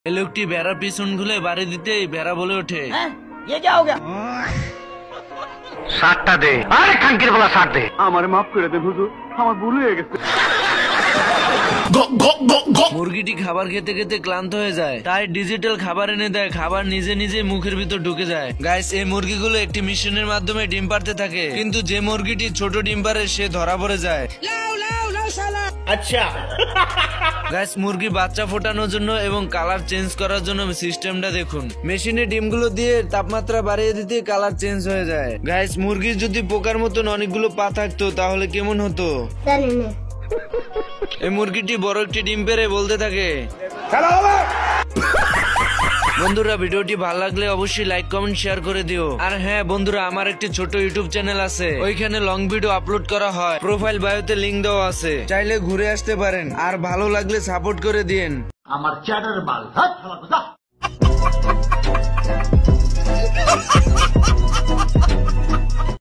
এই লোকটি ভেড়ার পিছন খুলে বাড়ি দিতেই ভেড়া বলে ওঠে, শার্টটা দে, আরে খানকির বলা শার্ট দে। আমারে মাফ করে দে হুজুর, আমার ভুল হয়ে গেছে। মুরগিটি খাবার খেতে খেতে ক্লান্ত হয়ে যায়, তাই ডিজিটাল খাবার এনে দেয়। খাবার নিজে নিজে মুখের ভিতর ঢুকে যায়। গাইস, এই মুরগিগুলো একটি মিশনের মাধ্যমে ডিম পাড়তে থাকে, কিন্তু যে মুরগিটি ছোট ডিম পারে সে ধরা পড়ে যায়। আচ্ছা গাইস, মুরগি বাচ্চা ফোটানোর জন্য এবং কালার চেঞ্জ করার জন্য সিস্টেমটা দেখুন। মেশিনে ডিমগুলো দিয়ে তাপমাত্রা বাড়িয়ে দিতে কালার চেঞ্জ হয়ে যায়। গাইস, মুরগির যদি পোকার মতন অনেকগুলো পা থাকতো তাহলে কেমন হতো? এই মুরগিটি বড় একটি ডিম পেড়ে বলতে থাকে। বন্ধুরা, ভিডিওটি ভালো লাগলে অবশ্যই লাইক কমেন্ট শেয়ার করে দিও। আর হ্যাঁ বন্ধুরা, আমার একটি ছোট ইউটিউব চ্যানেল আছে, ওইখানে লং ভিডিও আপলোড করা হয়। প্রোফাইল বায়োতে লিংক দেওয়া আছে, চাইলে ঘুরে আসতে পারেন। আর ভালো লাগলে সাপোর্ট করে দিয়েন। আমার চ্যাটার মাল।